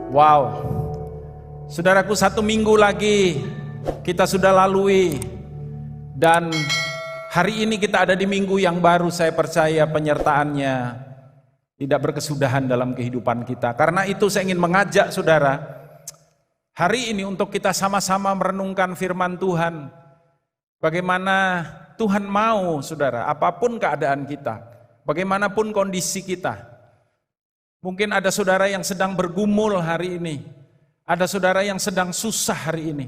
Wow, saudaraku, 1 minggu lagi kita sudah lalui, dan hari ini kita ada di minggu yang baru. Saya percaya penyertaannya tidak berkesudahan dalam kehidupan kita. Karena itu saya ingin mengajak saudara hari ini untuk kita sama-sama merenungkan firman Tuhan. Bagaimana Tuhan mau, saudara, apapun keadaan kita, bagaimanapun kondisi kita. Mungkin ada saudara yang sedang bergumul hari ini, ada saudara yang sedang susah hari ini.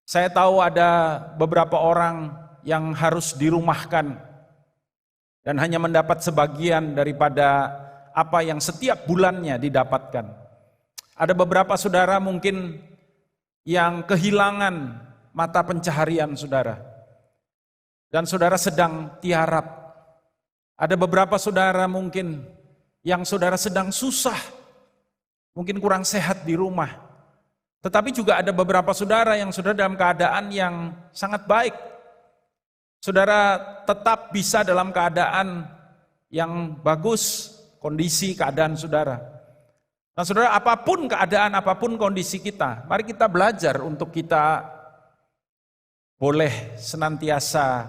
Saya tahu ada beberapa orang yang harus dirumahkan dan hanya mendapat sebagian daripada apa yang setiap bulannya didapatkan. Ada beberapa saudara mungkin yang kehilangan mata pencaharian saudara, dan saudara sedang tiarap. Ada beberapa saudara mungkin yang saudara sedang susah, mungkin kurang sehat di rumah. Tetapi juga ada beberapa saudara yang sudah dalam keadaan yang sangat baik. Saudara tetap bisa dalam keadaan yang bagus, kondisi keadaan saudara. Nah saudara, apapun keadaan, apapun kondisi kita, mari kita belajar untuk kita boleh senantiasa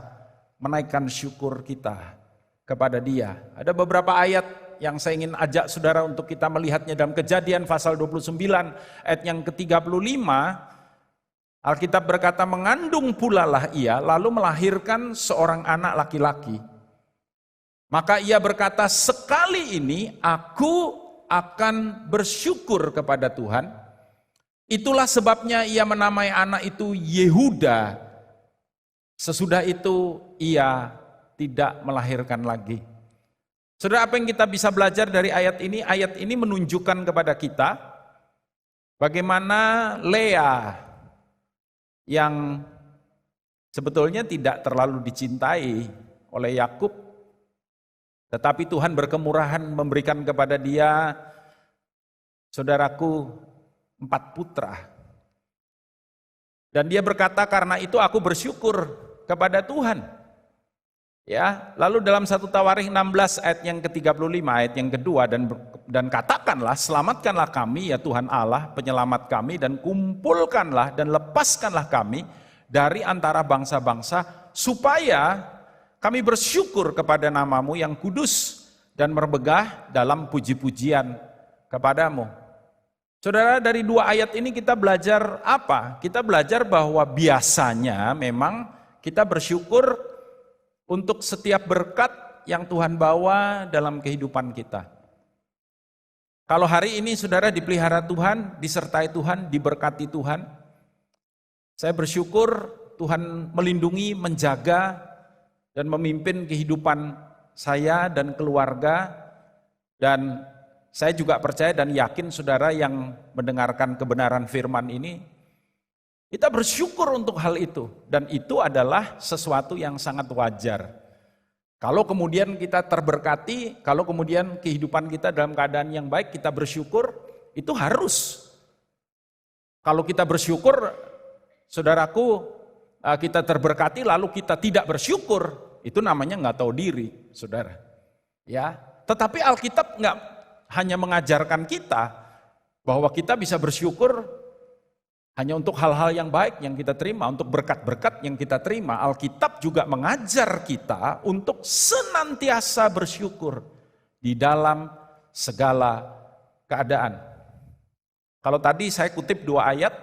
menaikkan syukur kita kepada Dia. Ada beberapa ayat yang saya ingin ajak saudara untuk kita melihatnya dalam Kejadian pasal 29 ayat yang ke-35. Alkitab berkata, mengandung pula lah ia lalu melahirkan seorang anak laki-laki. Maka ia berkata, sekali ini aku akan bersyukur kepada Tuhan. Itulah sebabnya ia menamai anak itu Yehuda. Sesudah itu ia tidak melahirkan lagi. Saudara, apa yang kita bisa belajar dari ayat ini? Ayat ini menunjukkan kepada kita bagaimana Lea yang sebetulnya tidak terlalu dicintai oleh Yakub, tetapi Tuhan berkemurahan memberikan kepada dia, saudaraku, 4 putra. Dan dia berkata, karena itu aku bersyukur kepada Tuhan. Ya, lalu dalam 1 Tawarikh 16 ayat yang ke-35, ayat yang kedua, dan katakanlah, selamatkanlah kami ya Tuhan Allah, penyelamat kami, dan kumpulkanlah dan lepaskanlah kami dari antara bangsa-bangsa, supaya kami bersyukur kepada namamu yang kudus dan bermegah dalam puji-pujian kepadamu. Saudara, dari 2 ayat ini kita belajar apa? Kita belajar bahwa biasanya memang kita bersyukur untuk setiap berkat yang Tuhan bawa dalam kehidupan kita. Kalau hari ini saudara dipelihara Tuhan, disertai Tuhan, diberkati Tuhan, saya bersyukur Tuhan melindungi, menjaga, dan memimpin kehidupan saya dan keluarga. Dan saya juga percaya dan yakin saudara yang mendengarkan kebenaran firman ini, kita bersyukur untuk hal itu, dan itu adalah sesuatu yang sangat wajar. Kalau kemudian kita terberkati, kalau kemudian kehidupan kita dalam keadaan yang baik, kita bersyukur, itu harus. Kalau kita bersyukur, saudaraku, kita terberkati lalu kita tidak bersyukur, itu namanya nggak tahu diri, saudara. Ya, tetapi Alkitab nggak hanya mengajarkan kita bahwa kita bisa bersyukur hanya untuk hal-hal yang baik yang kita terima, untuk berkat-berkat yang kita terima. Alkitab juga mengajar kita untuk senantiasa bersyukur di dalam segala keadaan. Kalau tadi saya kutip 2 ayat,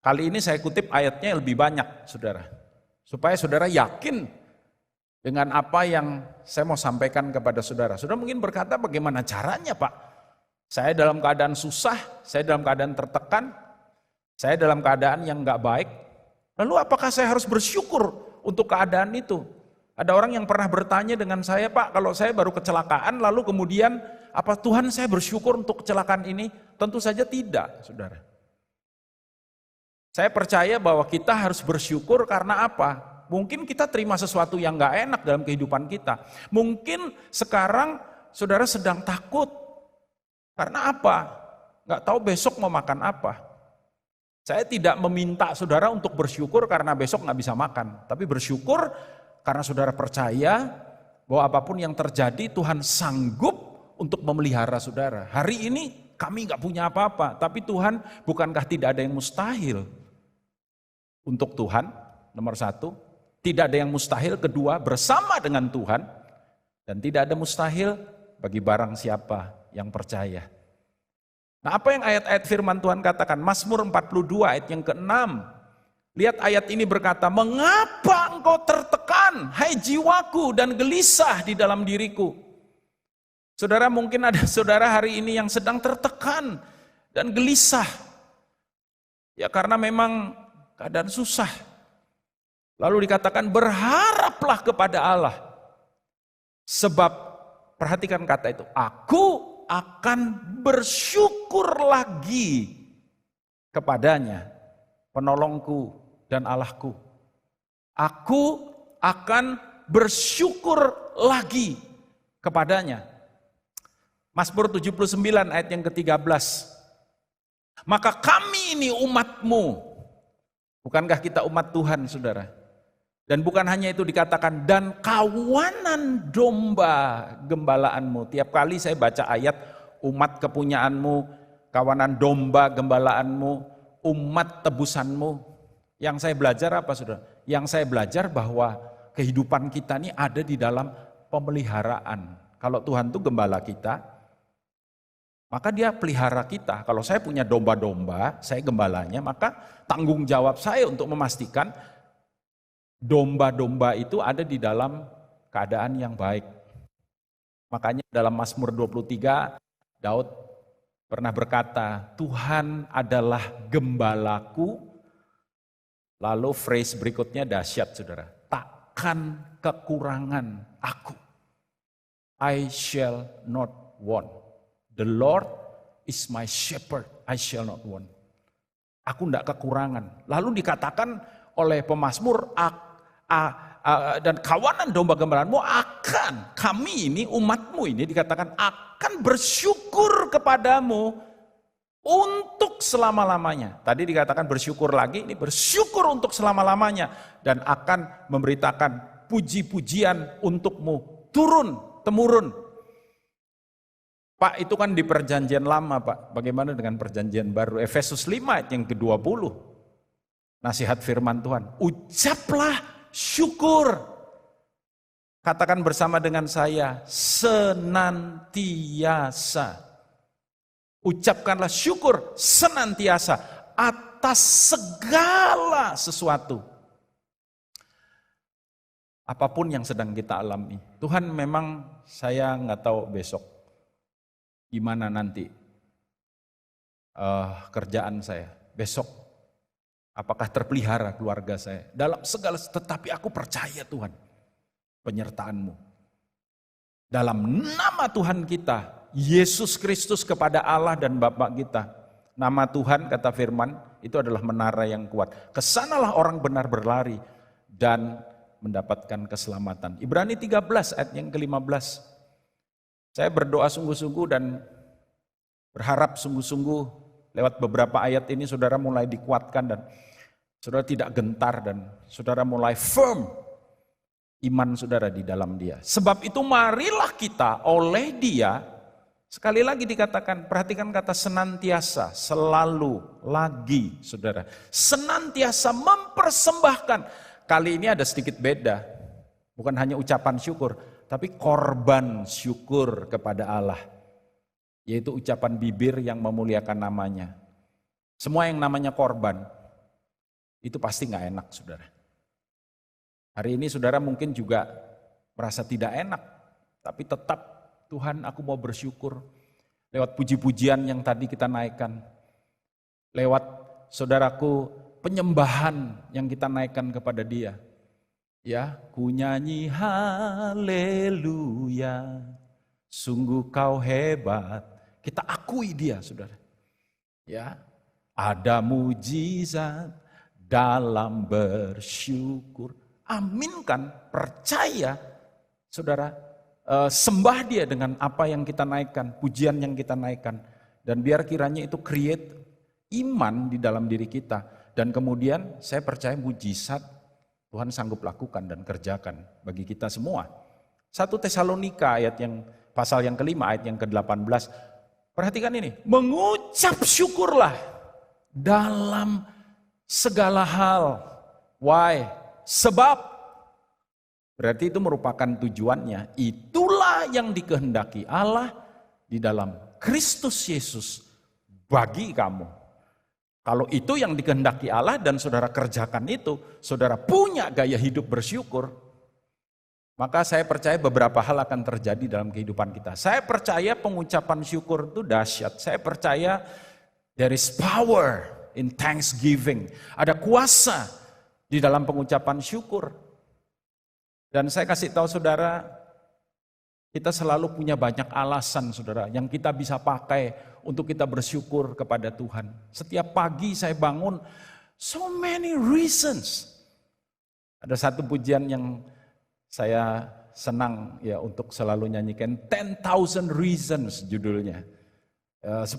kali ini saya kutip ayatnya lebih banyak, saudara. Supaya saudara yakin dengan apa yang saya mau sampaikan kepada saudara. Saudara mungkin berkata, bagaimana caranya Pak? Saya dalam keadaan susah, saya dalam keadaan tertekan, saya dalam keadaan yang gak baik, lalu apakah saya harus bersyukur untuk keadaan itu? Ada orang yang pernah bertanya dengan saya, Pak, kalau saya baru kecelakaan, lalu kemudian, apa Tuhan saya bersyukur untuk kecelakaan ini? Tentu saja tidak, saudara. Saya percaya bahwa kita harus bersyukur karena apa? Mungkin kita terima sesuatu yang gak enak dalam kehidupan kita. Mungkin sekarang saudara sedang takut. Karena apa? Gak tahu besok mau makan apa. Saya tidak meminta saudara untuk bersyukur karena besok nggak bisa makan. Tapi bersyukur karena saudara percaya bahwa apapun yang terjadi Tuhan sanggup untuk memelihara saudara. Hari ini kami nggak punya apa-apa. Tapi Tuhan, bukankah tidak ada yang mustahil? Untuk Tuhan, nomor satu, tidak ada yang mustahil. Kedua, bersama dengan Tuhan. Dan tidak ada mustahil bagi barang siapa yang percaya. Nah, apa yang ayat-ayat firman Tuhan katakan? Mazmur 42 ayat yang ke-6. Lihat ayat ini berkata, mengapa engkau tertekan, hai jiwaku, dan gelisah di dalam diriku. Saudara, mungkin ada saudara hari ini yang sedang tertekan dan gelisah. Ya karena memang keadaan susah. Lalu dikatakan berharaplah kepada Allah. Sebab, perhatikan kata itu, aku akan bersyukur lagi kepadanya, penolongku dan Allahku. Aku akan bersyukur lagi kepadanya. Mazmur 79 ayat yang ke-13. Maka kami ini umatmu. Bukankah kita umat Tuhan, saudara? Dan bukan hanya itu dikatakan, dan kawanan domba gembalaanmu. Tiap kali saya baca ayat, umat kepunyaanmu, kawanan domba gembalaanmu, umat tebusanmu. Yang saya belajar apa, saudara? Yang saya belajar bahwa kehidupan kita ini ada di dalam pemeliharaan. Kalau Tuhan itu gembala kita, maka dia pelihara kita. Kalau saya punya domba-domba, saya gembalanya, maka tanggung jawab saya untuk memastikan domba-domba itu ada di dalam keadaan yang baik. Makanya dalam Mazmur 23, Daud pernah berkata, Tuhan adalah gembalaku. Lalu phrase berikutnya dahsyat, saudara. Takkan kekurangan aku. I shall not want. The Lord is my shepherd, I shall not want. Aku tidak kekurangan. Lalu dikatakan oleh pemazmur, dan kawanan domba gembalaanmu akan, kami ini umatmu ini dikatakan akan bersyukur kepadamu untuk selama-lamanya. Tadi dikatakan bersyukur lagi, ini bersyukur untuk selama-lamanya. Dan akan memberitakan puji-pujian untukmu turun-temurun. Pak, itu kan di perjanjian lama, Pak. Bagaimana dengan perjanjian baru? Efesus 5 ayat yang ke-20. Nasihat firman Tuhan. Ucaplah syukur. Katakan bersama dengan saya, senantiasa. Ucapkanlah syukur senantiasa atas segala sesuatu. Apapun yang sedang kita alami. Tuhan, memang saya nggak tahu besok gimana nanti kerjaan saya. Besok apakah terpelihara keluarga saya. Dalam segala, tetapi aku percaya Tuhan penyertaan-Mu. Dalam nama Tuhan kita, Yesus Kristus kepada Allah dan Bapa kita. Nama Tuhan, kata firman, itu adalah menara yang kuat. Kesanalah orang benar berlari dan mendapatkan keselamatan. Ibrani 13 ayat yang ke-15. Saya berdoa sungguh-sungguh dan berharap sungguh-sungguh lewat beberapa ayat ini saudara mulai dikuatkan dan saudara tidak gentar dan saudara mulai firm iman saudara di dalam Dia. Sebab itu marilah kita oleh Dia, sekali lagi dikatakan, perhatikan kata senantiasa, selalu, lagi saudara. Senantiasa mempersembahkan. Kali ini ada sedikit beda, bukan hanya ucapan syukur, tapi korban syukur kepada Allah. Yaitu ucapan bibir yang memuliakan namanya. Semua yang namanya korban, itu pasti gak enak saudara. Hari ini saudara mungkin juga merasa tidak enak, tapi tetap Tuhan, aku mau bersyukur. Lewat puji-pujian yang tadi kita naikkan. Lewat saudaraku penyembahan yang kita naikkan kepada Dia. Ya, ku nyanyi haleluya, sungguh kau hebat. Kita akui Dia, saudara. Ya, ada mujizat dalam bersyukur. Aminkan, percaya, saudara. Sembah Dia dengan apa yang kita naikkan, pujian yang kita naikkan. Dan biar kiranya itu create iman di dalam diri kita. Dan kemudian saya percaya mujizat Tuhan sanggup lakukan dan kerjakan bagi kita semua. 1 Tesalonika ayat yang pasal yang kelima ayat yang ke-18. Perhatikan ini, mengucap syukurlah dalam segala hal. Why? Sebab, berarti itu merupakan tujuannya. Itulah yang dikehendaki Allah di dalam Kristus Yesus bagi kamu. Kalau itu yang dikehendaki Allah dan saudara kerjakan itu, saudara punya gaya hidup bersyukur, maka saya percaya beberapa hal akan terjadi dalam kehidupan kita. Saya percaya pengucapan syukur itu dahsyat. Saya percaya there is power in thanksgiving. Ada kuasa di dalam pengucapan syukur. Dan saya kasih tahu saudara, kita selalu punya banyak alasan saudara yang kita bisa pakai untuk kita bersyukur kepada Tuhan. Setiap pagi saya bangun, so many reasons. Ada satu pujian yang saya senang ya untuk selalu nyanyikan, 10,000 reasons judulnya. 10.000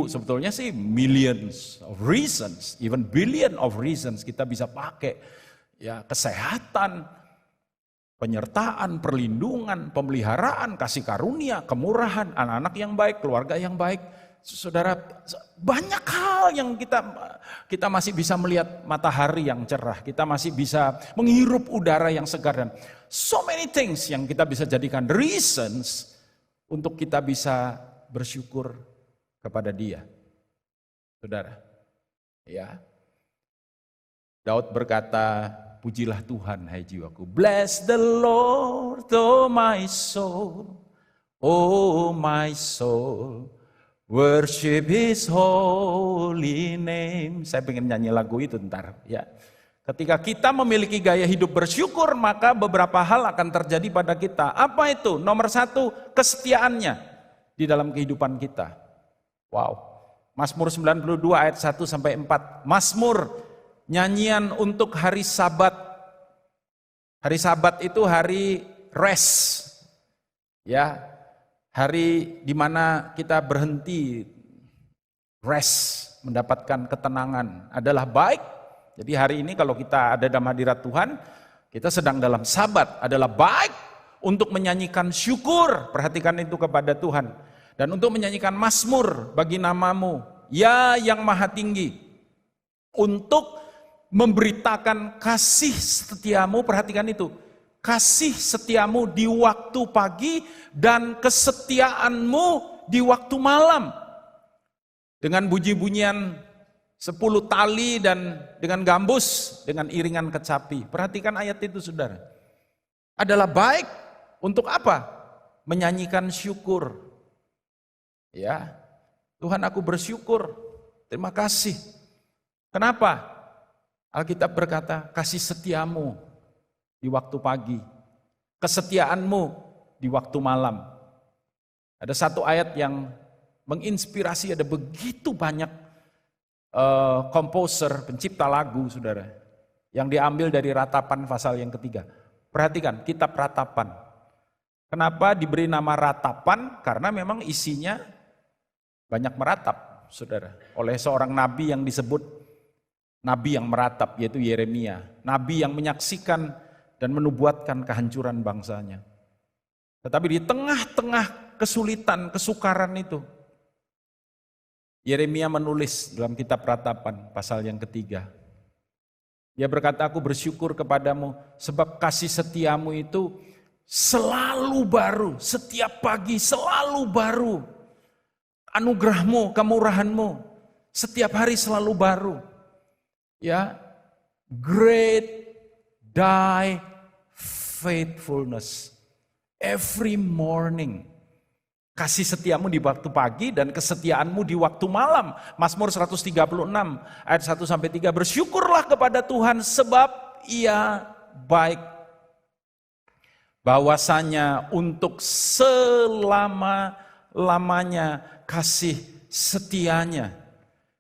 sebetulnya sih millions of reasons, even billion of reasons kita bisa pakai. Ya, kesehatan, penyertaan, perlindungan, pemeliharaan, kasih karunia, kemurahan, anak-anak yang baik, keluarga yang baik. Saudara, banyak hal yang kita masih bisa melihat matahari yang cerah, kita masih bisa menghirup udara yang segar, dan so many things yang kita bisa jadikan reasons untuk kita bisa bersyukur kepada Dia. Saudara, ya. Daud berkata, pujilah Tuhan hai jiwaku. Bless the Lord, oh my soul, oh my soul. Worship His holy name. Saya pengen nyanyi lagu itu ntar ya. Ketika kita memiliki gaya hidup bersyukur, maka beberapa hal akan terjadi pada kita. Apa itu? Nomor satu, kesetiaannya di dalam kehidupan kita. Wow. Mazmur 92 ayat 1 sampai 4. Mazmur, nyanyian untuk hari Sabat. Hari Sabat itu hari rest. Ya. Hari di mana kita berhenti rest, mendapatkan ketenangan adalah baik. Jadi hari ini kalau kita ada dalam hadirat Tuhan, kita sedang dalam Sabat, adalah baik untuk menyanyikan syukur, perhatikan itu kepada Tuhan. Dan untuk menyanyikan mazmur bagi namamu, ya yang maha tinggi. Untuk memberitakan kasih setiamu, perhatikan itu. Kasih setiamu di waktu pagi dan kesetiaanmu di waktu malam. Dengan bunyi-bunyian 10 tali dan dengan gambus, dengan iringan kecapi. Perhatikan ayat itu saudara. Adalah baik untuk apa? Menyanyikan syukur. Ya, Tuhan aku bersyukur, terima kasih. Kenapa? Alkitab berkata, kasih setiamu di waktu pagi, kesetiaanmu di waktu malam. Ada satu ayat yang menginspirasi, ada begitu banyak komposer, pencipta lagu saudara, yang diambil dari Ratapan pasal yang ketiga. Perhatikan, kitab Ratapan. Kenapa diberi nama Ratapan? Karena memang isinya banyak meratap saudara, oleh seorang nabi yang disebut nabi yang meratap, yaitu Yeremia. Nabi yang menyaksikan dan menubuatkan kehancuran bangsanya. Tetapi di tengah-tengah kesulitan, kesukaran itu, Yeremia menulis dalam kitab Ratapan pasal yang ketiga. Dia berkata, aku bersyukur kepadamu sebab kasih setiamu itu selalu baru, setiap pagi selalu baru. Anugerahmu, kemurahanmu, setiap hari selalu baru. Ya, great thy faithfulness every morning. Kasih setiamu di waktu pagi dan kesetiaanmu di waktu malam. Mazmur 136 ayat 1 sampai 3. Bersyukurlah kepada Tuhan sebab Ia baik. Bahwasanya untuk selama-lamanya kasih setianya.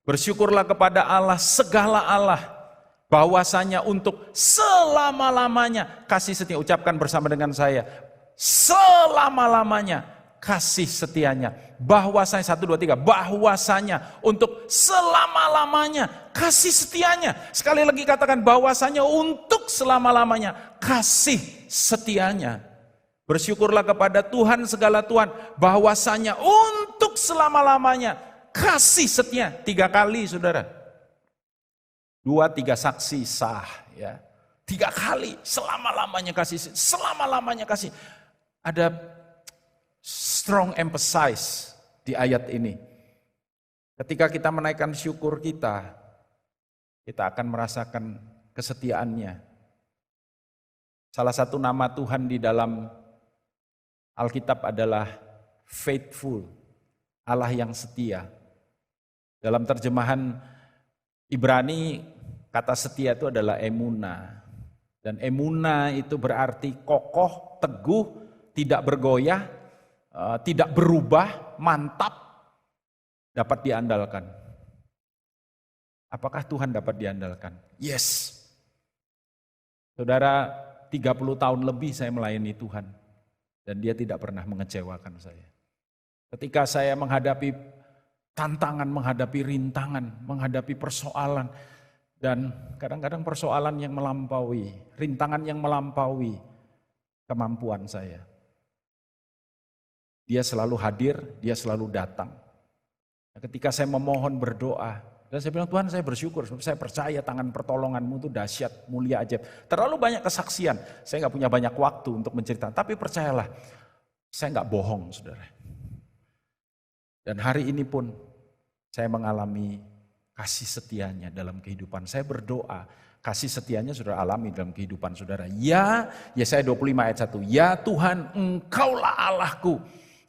Bersyukurlah kepada Allah segala Allah. Bahwasanya untuk selama-lamanya kasih setia. Ucapkan bersama dengan saya. Selama-lamanya kasih setianya. Bahwasanya, 1, 2, 3. Bahwasanya untuk selama-lamanya kasih setianya. Sekali lagi katakan bahwasanya untuk selama-lamanya kasih setianya. Bersyukurlah kepada Tuhan segala Tuhan, bahwasanya untuk selama-lamanya kasih setia. 3 kali saudara. 2-3 saksi sah ya. 3 kali selama-lamanya kasih, selama-lamanya kasih. Ada strong emphasis di ayat ini. Ketika kita menaikkan syukur kita akan merasakan kesetiaannya. Salah satu nama Tuhan di dalam Alkitab adalah faithful, Allah yang setia. Dalam terjemahan Ibrani, kata setia itu adalah emuna. Dan emuna itu berarti kokoh, teguh, tidak bergoyah, tidak berubah, mantap, dapat diandalkan. Apakah Tuhan dapat diandalkan? Yes. Saudara, 30 tahun lebih saya melayani Tuhan. Dan dia tidak pernah mengecewakan saya. Ketika saya menghadapi tantangan, menghadapi rintangan, menghadapi persoalan, dan kadang-kadang persoalan yang melampaui, rintangan yang melampaui kemampuan saya. Dia selalu hadir, dia selalu datang. Ketika saya memohon berdoa, dan saya bilang, Tuhan saya bersyukur, saya percaya tangan pertolonganmu itu dahsyat, mulia, ajaib. Terlalu banyak kesaksian, saya gak punya banyak waktu untuk menceritakan. Tapi percayalah, saya gak bohong saudara. Dan hari ini pun saya mengalami kasih setianya dalam kehidupan. Saya berdoa, kasih setianya saudara alami dalam kehidupan saudara. Ya, Yesaya 25 ayat 1. Ya Tuhan, Engkaulah Allahku.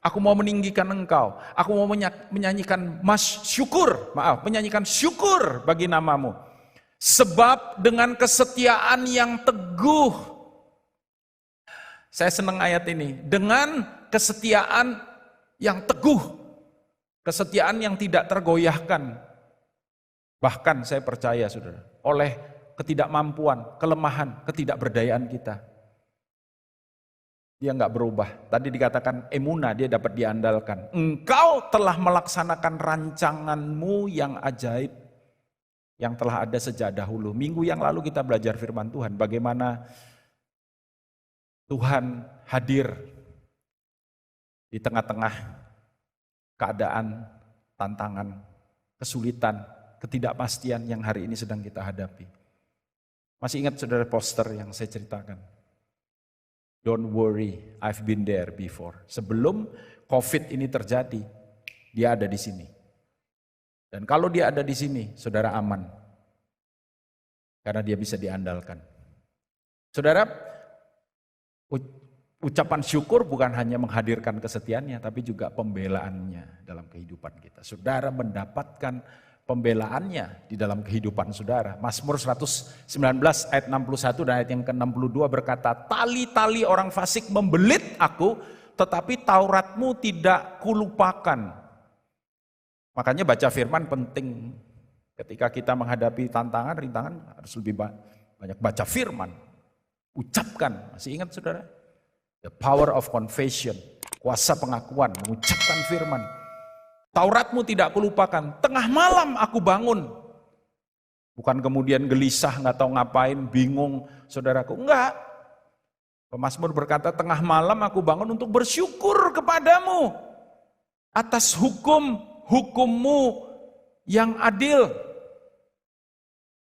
Aku mau meninggikan Engkau. Aku mau menyanyikan menyanyikan syukur bagi namamu. Sebab dengan kesetiaan yang teguh. Saya senang ayat ini. Dengan kesetiaan yang teguh. Kesetiaan yang tidak tergoyahkan. Bahkan saya percaya saudara, oleh ketidakmampuan, kelemahan, ketidakberdayaan kita. Dia enggak berubah. Tadi dikatakan emuna, dia dapat diandalkan. Engkau telah melaksanakan rancanganmu yang ajaib, yang telah ada sejak dahulu. Minggu yang lalu kita belajar firman Tuhan, bagaimana Tuhan hadir di tengah-tengah keadaan, tantangan, kesulitan, ketidakpastian yang hari ini sedang kita hadapi. Masih ingat saudara poster yang saya ceritakan? Don't worry, I've been there before. Sebelum COVID ini terjadi, dia ada di sini. Dan kalau dia ada di sini, saudara aman. Karena dia bisa diandalkan. Saudara, ucapan syukur bukan hanya menghadirkan kesetiaannya, tapi juga pembelaannya dalam kehidupan kita. Saudara mendapatkan pembelaannya di dalam kehidupan saudara. Mazmur 119 ayat 61 dan ayat yang ke-62 berkata, tali-tali orang fasik membelit aku, tetapi Tauratmu tidak kulupakan. Makanya baca firman penting. Ketika kita menghadapi tantangan, rintangan, harus lebih banyak baca firman. Ucapkan, masih ingat saudara? The power of confession, kuasa pengakuan, mengucapkan firman. Tauratmu tidak kulupakan, tengah malam aku bangun. Bukan kemudian gelisah, nggak tahu ngapain, bingung saudaraku. Enggak. Pemazmur berkata, tengah malam aku bangun untuk bersyukur kepadamu. Atas hukummu yang adil.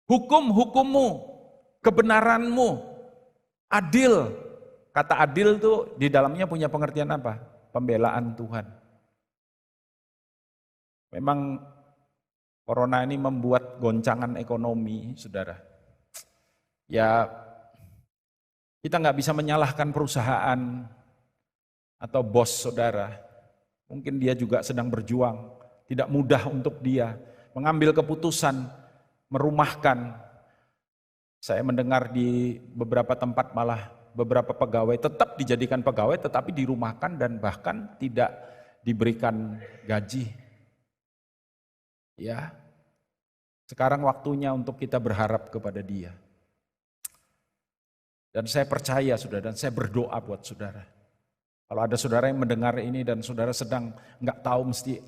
Hukummu, kebenaranmu, adil. Kata adil tuh di dalamnya punya pengertian apa? Pembelaan Tuhan. Memang corona ini membuat goncangan ekonomi, saudara. Ya, kita nggak bisa menyalahkan perusahaan atau bos saudara. Mungkin dia juga sedang berjuang, tidak mudah untuk dia mengambil keputusan, merumahkan. Saya mendengar di beberapa tempat malah beberapa pegawai tetap dijadikan pegawai, tetapi dirumahkan dan bahkan tidak diberikan gaji. Ya, sekarang waktunya untuk kita berharap kepada Dia. Dan saya percaya saudara, dan saya berdoa buat saudara. Kalau ada saudara yang mendengar ini dan saudara sedang nggak tahu mesti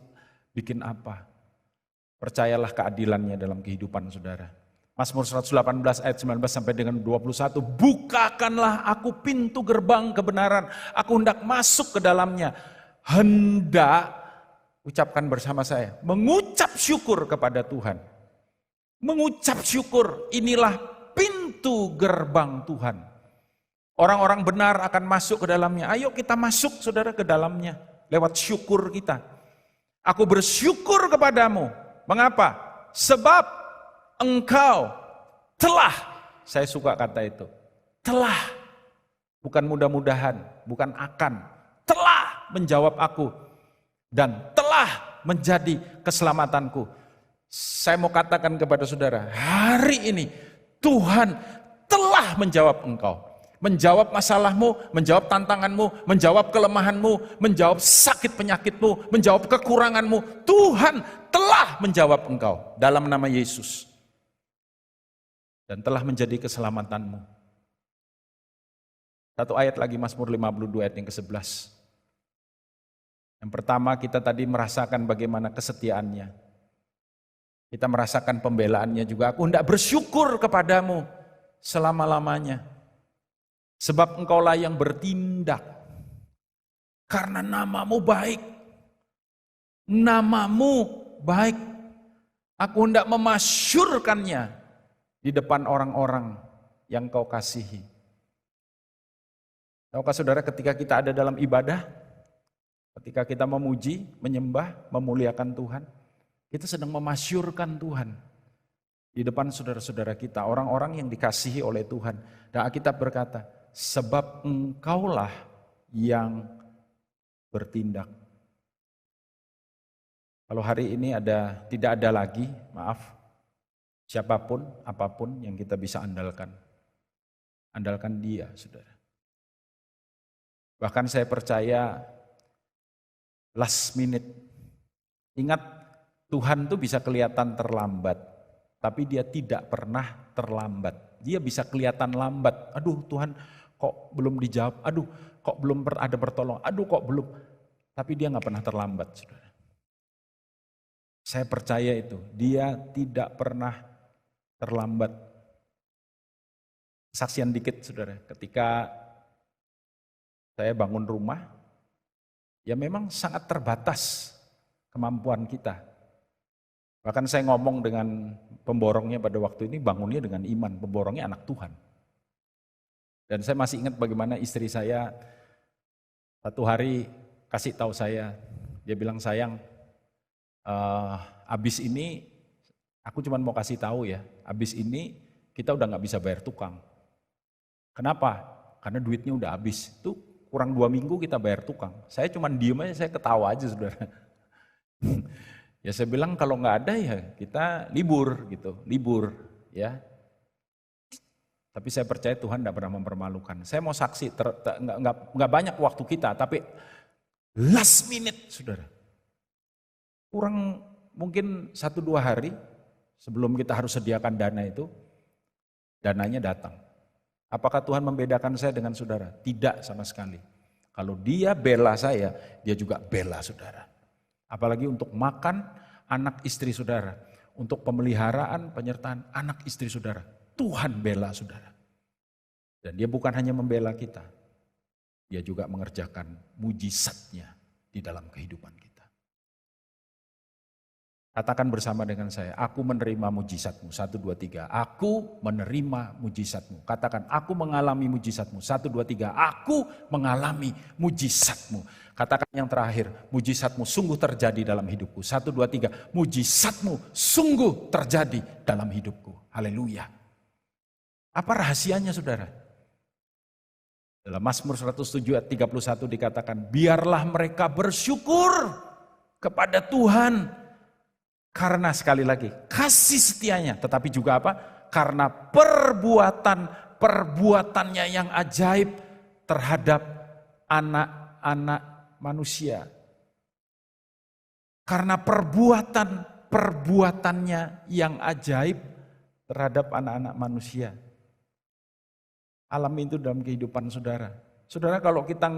bikin apa, percayalah keadilannya dalam kehidupan saudara. Mazmur 118 ayat 19 sampai dengan 21. Bukakanlah aku pintu gerbang kebenaran. Aku hendak masuk ke dalamnya. Hendak, ucapkan bersama saya, mengucap syukur kepada Tuhan. Mengucap syukur, inilah pintu gerbang Tuhan. Orang-orang benar akan masuk ke dalamnya. Ayo kita masuk saudara ke dalamnya. Lewat syukur kita. Aku bersyukur kepadamu. Mengapa? Sebab Engkau telah, saya suka kata itu, telah, bukan mudah-mudahan, bukan akan, telah menjawab aku dan telah menjadi keselamatanku. Saya mau katakan kepada saudara, hari ini Tuhan telah menjawab engkau, menjawab masalahmu, menjawab tantanganmu, menjawab kelemahanmu, menjawab sakit penyakitmu, menjawab kekuranganmu. Tuhan telah menjawab engkau dalam nama Yesus. Dan telah menjadi keselamatanmu. Satu ayat lagi, Mazmur 52 ayat yang ke-11. Yang pertama, kita tadi merasakan bagaimana kesetiaannya. Kita merasakan pembelaannya juga. Aku hendak bersyukur kepadamu selama-lamanya. Sebab engkaulah yang bertindak. Karena namamu baik. Namamu baik. Aku hendak memasyurkannya di depan orang-orang yang kau kasihi. Tahukah saudara, ketika kita ada dalam ibadah, ketika kita memuji, menyembah, memuliakan Tuhan, kita sedang memasyurkan Tuhan di depan saudara-saudara kita, orang-orang yang dikasihi oleh Tuhan. Dan Alkitab berkata, sebab engkaulah yang bertindak. Kalau hari ini tidak ada lagi, maaf, siapapun, apapun yang kita bisa andalkan. Andalkan Dia, saudara. Bahkan saya percaya last minute. Ingat, Tuhan tuh bisa kelihatan terlambat. Tapi Dia tidak pernah terlambat. Dia bisa kelihatan lambat. Aduh Tuhan, kok belum dijawab. Aduh, kok belum ada pertolongan. Aduh, kok belum. Tapi Dia gak pernah terlambat, saudara. Saya percaya itu. Dia tidak pernah terlambat. Saksian dikit saudara, ketika saya bangun rumah, ya memang sangat terbatas kemampuan kita. Bahkan saya ngomong dengan pemborongnya pada waktu ini, bangunnya dengan iman, pemborongnya anak Tuhan. Dan saya masih ingat bagaimana istri saya satu hari kasih tahu saya, dia bilang, sayang, abis ini aku cuma mau kasih tahu ya, habis ini kita udah nggak bisa bayar tukang. Kenapa? Karena duitnya udah habis. Itu kurang 2 minggu kita bayar tukang. Saya cuma diem aja, saya ketawa aja saudara. Ya saya bilang kalau nggak ada ya kita libur gitu, libur ya. Tapi saya percaya Tuhan tidak pernah mempermalukan. Saya mau saksi, nggak banyak waktu kita, tapi last minute saudara. Kurang mungkin 1-2 hari sebelum kita harus sediakan dana itu, dananya datang. Apakah Tuhan membedakan saya dengan saudara? Tidak sama sekali. Kalau Dia bela saya, Dia juga bela saudara. Apalagi untuk makan anak istri saudara, untuk pemeliharaan, penyertaan anak istri saudara. Tuhan bela saudara. Dan Dia bukan hanya membela kita, Dia juga mengerjakan mujizatnya di dalam kehidupan kita. Katakan bersama dengan saya, aku menerima mujizatmu. 1, 2, 3. Aku menerima mujizatmu. Katakan, aku mengalami mujizatmu. 1, 2, 3. Aku mengalami mujizatmu. Katakan yang terakhir, mujizatmu sungguh terjadi dalam hidupku. 1, 2, 3. Mujizatmu sungguh terjadi dalam hidupku. Haleluya. Apa rahasianya saudara? Dalam Mazmur 107 ayat 31 dikatakan, biarlah mereka bersyukur kepada Tuhan. Karena sekali lagi, kasih setianya, tetapi juga apa? Karena perbuatannya yang ajaib terhadap anak-anak manusia. Karena perbuatannya yang ajaib terhadap anak-anak manusia. Alami itu dalam kehidupan saudara. Saudara, kalau kita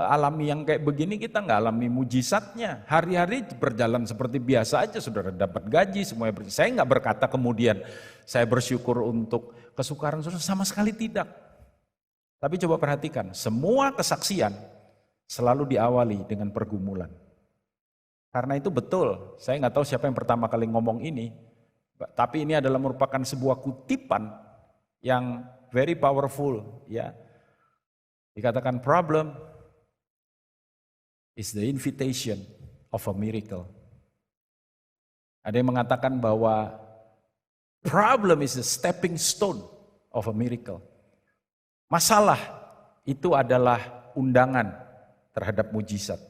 alami yang kayak begini, kita nggak alami mujizatnya. Hari-hari berjalan seperti biasa aja, saudara dapat gaji, semuanya. Saya nggak berkata kemudian saya bersyukur untuk kesukaran saudara, sama sekali tidak. Tapi coba perhatikan, semua kesaksian selalu diawali dengan pergumulan. Karena itu betul, saya nggak tahu siapa yang pertama kali ngomong ini, tapi ini adalah merupakan sebuah kutipan yang very powerful, ya. Dikatakan problem is the invitation of a miracle. Ada yang mengatakan bahwa problem is the stepping stone of a miracle. Masalah itu adalah undangan terhadap mujizat.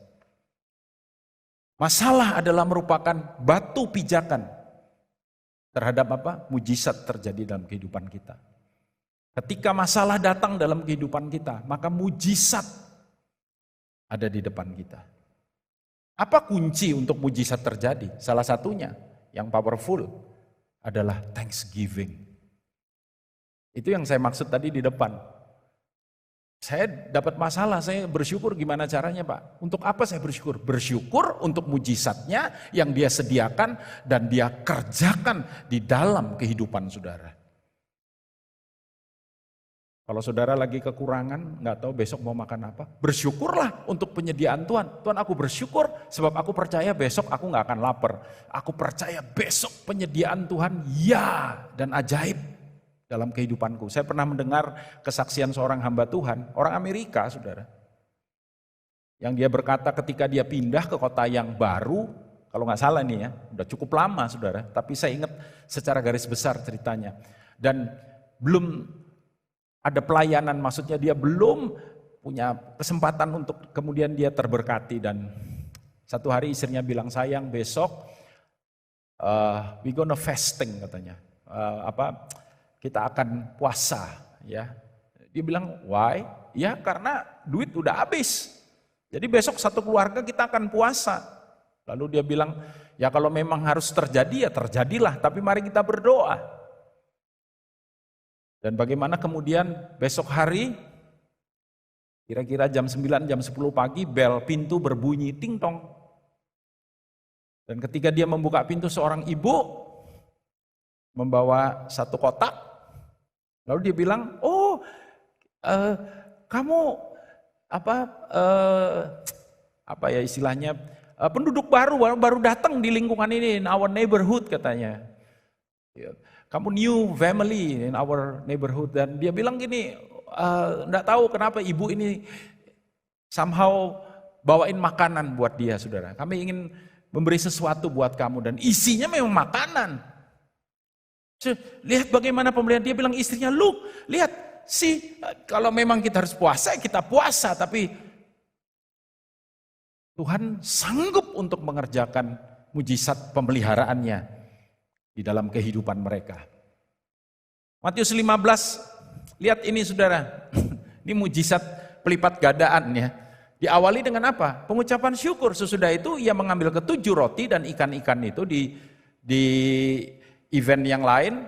Masalah adalah merupakan batu pijakan terhadap apa? Mujizat terjadi dalam kehidupan kita. Ketika masalah datang dalam kehidupan kita, maka mujizat ada di depan kita. Apa kunci untuk mujizat terjadi? Salah satunya yang powerful adalah thanksgiving. Itu yang saya maksud tadi di depan. Saya dapat masalah, saya bersyukur, gimana caranya Pak? Untuk apa saya bersyukur? Bersyukur untuk mujizatnya yang dia sediakan dan dia kerjakan di dalam kehidupan saudara. Kalau saudara lagi kekurangan, nggak tahu besok mau makan apa, bersyukurlah untuk penyediaan Tuhan. Tuhan, aku bersyukur sebab aku percaya besok aku nggak akan lapar. Aku percaya besok penyediaan Tuhan ya dan ajaib dalam kehidupanku. Saya pernah mendengar kesaksian seorang hamba Tuhan, orang Amerika saudara. Yang dia berkata ketika dia pindah ke kota yang baru, kalau nggak salah nih ya, udah cukup lama saudara, tapi saya ingat secara garis besar ceritanya. Dan belum ada pelayanan, maksudnya dia belum punya kesempatan untuk kemudian dia terberkati. Dan satu hari istrinya bilang, sayang besok we gonna fasting katanya, kita akan puasa ya. Dia bilang why? Ya karena duit udah habis, jadi besok satu keluarga kita akan puasa. Lalu dia bilang, ya kalau memang harus terjadi ya terjadilah, tapi mari kita berdoa. Dan bagaimana kemudian besok hari, kira-kira jam 9, jam 10 pagi, bel pintu berbunyi ting tong. Dan ketika dia membuka pintu, seorang ibu membawa satu kotak. Lalu dia bilang, kamu apa ya istilahnya, penduduk baru datang di lingkungan ini, in our neighborhood katanya. Kamu new family in our neighborhood. Dan dia bilang gini, enggak tahu kenapa ibu ini somehow bawain makanan buat dia saudara. Kami ingin memberi sesuatu buat kamu dan isinya memang makanan. Lihat bagaimana pembelian. Dia bilang istrinya, lihat sih kalau memang kita harus puasa, kita puasa. Tapi Tuhan sanggup untuk mengerjakan mujizat pemeliharaannya di dalam kehidupan mereka. Matius 15, lihat ini saudara, ini mujizat pelipat gandaan ya. Diawali dengan apa? Pengucapan syukur. Sesudah itu ia mengambil 7 roti dan ikan-ikan itu di event yang lain,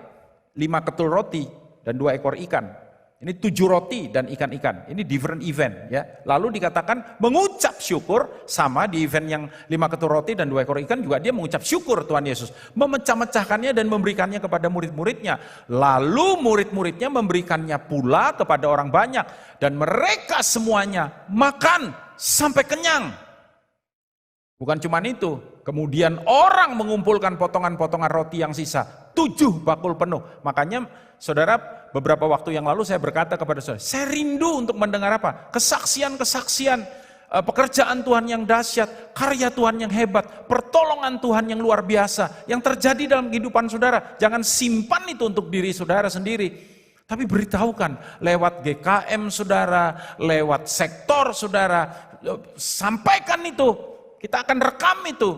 5 ketul roti dan 2 ekor ikan. Ini 7 roti dan ikan-ikan. Ini different event ya. Lalu dikatakan mengucap syukur, sama di event yang 5 ketul roti dan 2 ekor ikan juga dia mengucap syukur Tuhan Yesus. Memecah-mecahkannya dan memberikannya kepada murid-muridnya. Lalu murid-muridnya memberikannya pula kepada orang banyak. Dan mereka semuanya makan sampai kenyang. Bukan cuma itu. Kemudian orang mengumpulkan potongan-potongan roti yang sisa. 7 bakul penuh. Makanya saudara, beberapa waktu yang lalu saya berkata kepada saudara, saya rindu untuk mendengar apa? Kesaksian-kesaksian, pekerjaan Tuhan yang dahsyat, karya Tuhan yang hebat, pertolongan Tuhan yang luar biasa, yang terjadi dalam kehidupan saudara. Jangan simpan itu untuk diri saudara sendiri, tapi beritahukan lewat GKM saudara, lewat sektor saudara, sampaikan itu, kita akan rekam itu,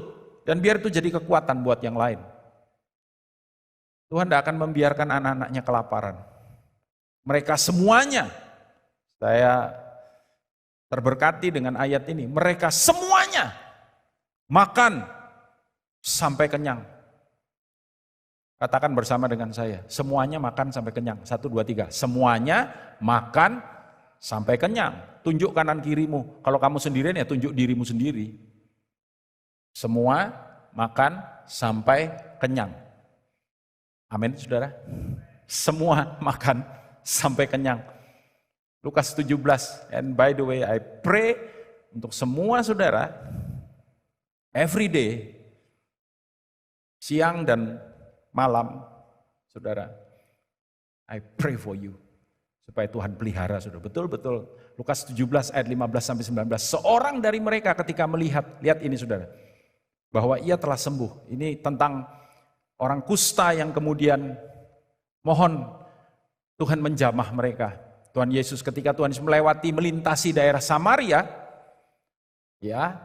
dan biar itu jadi kekuatan buat yang lain. Tuhan tidak akan membiarkan anak-anaknya kelaparan. Mereka semuanya, saya terberkati dengan ayat ini, mereka semuanya makan sampai kenyang. Katakan bersama dengan saya, semuanya makan sampai kenyang. 1, 2, 3, semuanya makan sampai kenyang. Tunjuk kanan kirimu. Kalau kamu sendirian ya tunjuk dirimu sendiri. Semua makan sampai kenyang. Amin, saudara. Semua makan sampai kenyang. Lukas 17. And by the way, I pray untuk semua saudara, every day, siang dan malam, saudara, I pray for you. Supaya Tuhan pelihara, saudara. Betul-betul. Lukas 17 ayat 15 sampai 19. Seorang dari mereka ketika melihat, lihat ini saudara, bahwa ia telah sembuh. Ini tentang orang kusta yang kemudian mohon Tuhan menjamah mereka. Tuhan Yesus ketika Tuhan Yesus melintasi daerah Samaria, ya,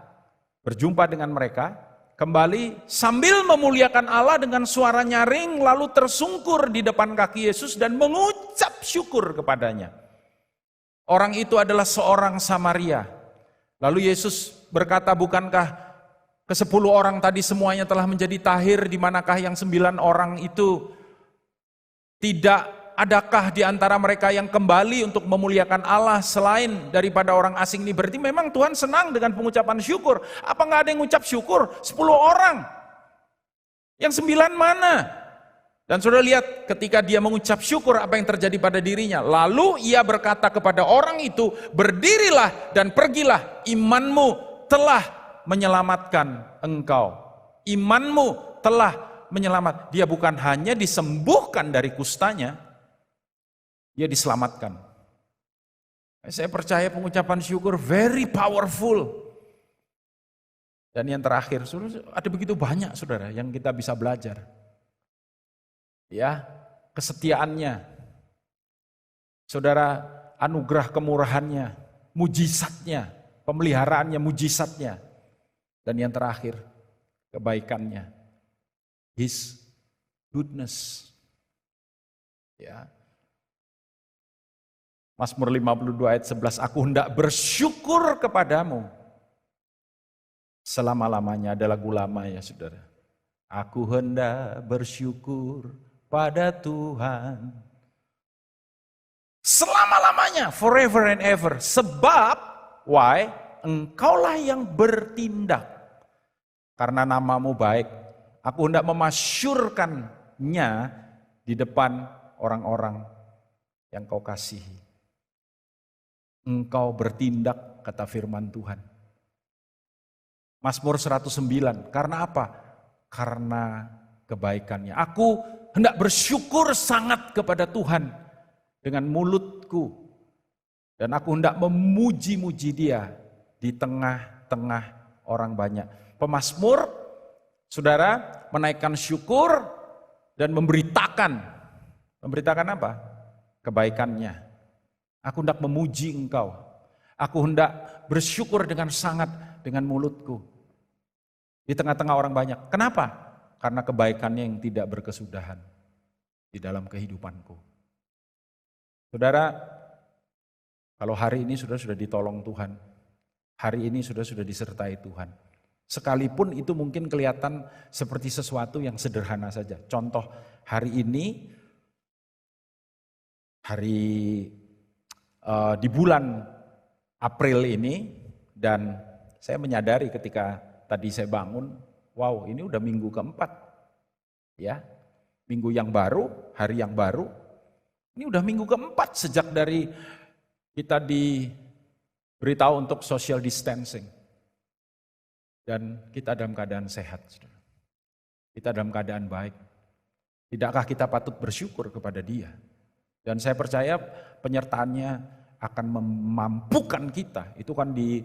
berjumpa dengan mereka, kembali sambil memuliakan Allah dengan suara nyaring, lalu tersungkur di depan kaki Yesus dan mengucap syukur kepadanya. Orang itu adalah seorang Samaria. Lalu Yesus berkata, bukankah ke-10 orang tadi semuanya telah menjadi tahir, di manakah yang 9 orang itu? Tidak adakah di antara mereka yang kembali untuk memuliakan Allah selain daripada orang asing ini? Berarti memang Tuhan senang dengan pengucapan syukur. Apa nggak ada yang ngucap syukur? 10 orang. Yang 9 mana? Dan saudara lihat ketika dia mengucap syukur apa yang terjadi pada dirinya. Lalu ia berkata kepada orang itu, berdirilah dan pergilah, imanmu telah menyelamatkan engkau. Imanmu telah menyelamat. Dia bukan hanya disembuhkan dari kustanya, dia diselamatkan. Saya percaya pengucapan syukur very powerful. Dan yang terakhir, saudara, ada begitu banyak saudara yang kita bisa belajar. Ya, kesetiaannya. Saudara, anugerah kemurahannya, mujizatnya, pemeliharaannya, mujizatnya. Dan yang terakhir, kebaikannya. His goodness. Ya. Mazmur 52 ayat 11, aku hendak bersyukur kepadamu. Selama-lamanya, ada lagu lama ya saudara. Aku hendak bersyukur pada Tuhan. Selama-lamanya, forever and ever. Sebab, why? Engkaulah yang bertindak. Karena namamu baik, aku hendak memasyurkannya di depan orang-orang yang kau kasihi. Engkau bertindak, kata firman Tuhan. Mazmur 109, karena apa? Karena kebaikannya. Aku hendak bersyukur sangat kepada Tuhan dengan mulutku. Dan aku hendak memuji-muji dia di tengah-tengah orang banyak. Pemazmur, saudara, menaikkan syukur dan memberitakan. Memberitakan apa? Kebaikannya. Aku hendak memuji engkau. Aku hendak bersyukur dengan sangat dengan mulutku. Di tengah-tengah orang banyak. Kenapa? Karena kebaikannya yang tidak berkesudahan di dalam kehidupanku. Saudara, kalau hari ini sudah ditolong Tuhan, hari ini sudah disertai Tuhan. Sekalipun itu mungkin kelihatan seperti sesuatu yang sederhana saja. Contoh, hari ini, di bulan April ini, dan saya menyadari ketika tadi saya bangun, wow, ini udah minggu keempat, ya, minggu yang baru, hari yang baru, ini udah minggu keempat sejak dari kita diberitahu untuk social distancing, dan kita dalam keadaan sehat, kita dalam keadaan baik. Tidakkah kita patut bersyukur kepada Dia? Dan saya percaya penyertaannya akan memampukan kita. Itu kan di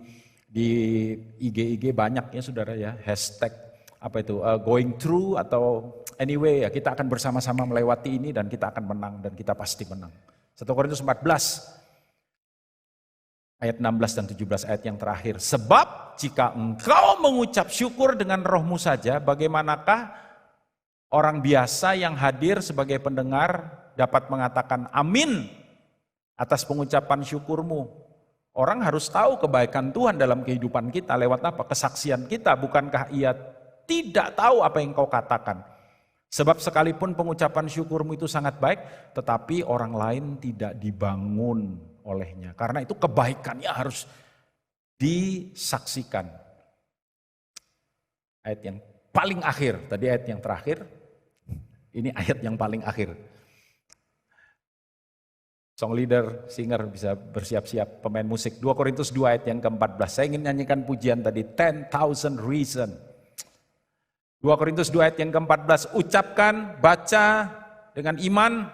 IG banyak ya saudara ya, hashtag apa itu, going through atau anyway ya, kita akan bersama-sama melewati ini dan kita akan menang dan kita pasti menang. 1 Korintus 14 ayat 16 dan 17 ayat yang terakhir. Sebab jika engkau mengucap syukur dengan rohmu saja, bagaimanakah orang biasa yang hadir sebagai pendengar dapat mengatakan amin atas pengucapan syukurmu? Orang harus tahu kebaikan Tuhan dalam kehidupan kita lewat apa? Kesaksian kita. Bukankah ia tidak tahu apa yang kau katakan? Sebab sekalipun pengucapan syukurmu itu sangat baik, tetapi orang lain tidak dibangun olehnya. Karena itu kebaikannya harus disaksikan. Ayat yang paling akhir, tadi ayat yang terakhir, ini ayat yang paling akhir. Song leader, singer bisa bersiap-siap, pemain musik. 2 Korintus 2 ayat yang ke-14. Saya ingin nyanyikan pujian tadi, 10,000 reason. 2 Korintus 2 ayat yang ke-14. Ucapkan, baca dengan iman,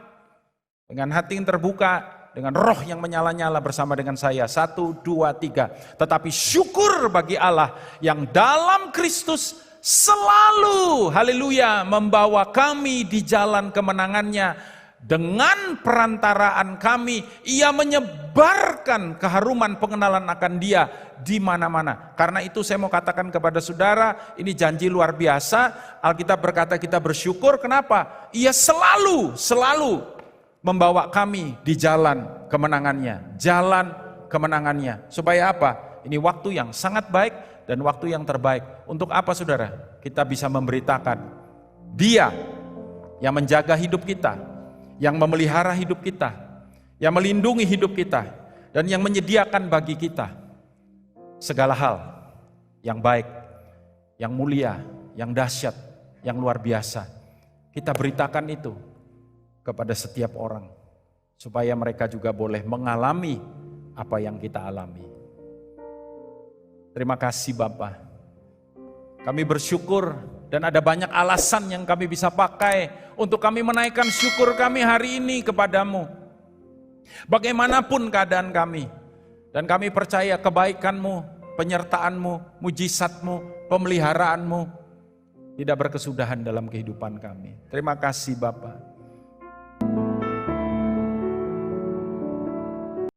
dengan hati yang terbuka, dengan roh yang menyala-nyala bersama dengan saya. 1, 2, 3. Tetapi syukur bagi Allah yang dalam Kristus selalu, haleluya, membawa kami di jalan kemenangannya. Dengan perantaraan kami, ia menyebarkan keharuman pengenalan akan dia di mana-mana. Karena itu saya mau katakan kepada saudara, ini janji luar biasa. Alkitab berkata kita bersyukur, kenapa? Ia selalu membawa kami di jalan kemenangannya. Jalan kemenangannya. Supaya apa? Ini waktu yang sangat baik dan waktu yang terbaik. Untuk apa saudara? Kita bisa memberitakan Dia yang menjaga hidup kita, yang memelihara hidup kita, yang melindungi hidup kita, dan yang menyediakan bagi kita segala hal yang baik, yang mulia, yang dahsyat, yang luar biasa. Kita beritakan itu kepada setiap orang, supaya mereka juga boleh mengalami apa yang kita alami. Terima kasih Bapa. Kami bersyukur dan ada banyak alasan yang kami bisa pakai untuk kami menaikkan syukur kami hari ini kepadamu. Bagaimanapun keadaan kami. Dan kami percaya kebaikan-Mu, penyertaan-Mu, mujizat-Mu, pemeliharaanmu tidak berkesudahan dalam kehidupan kami. Terima kasih Bapa.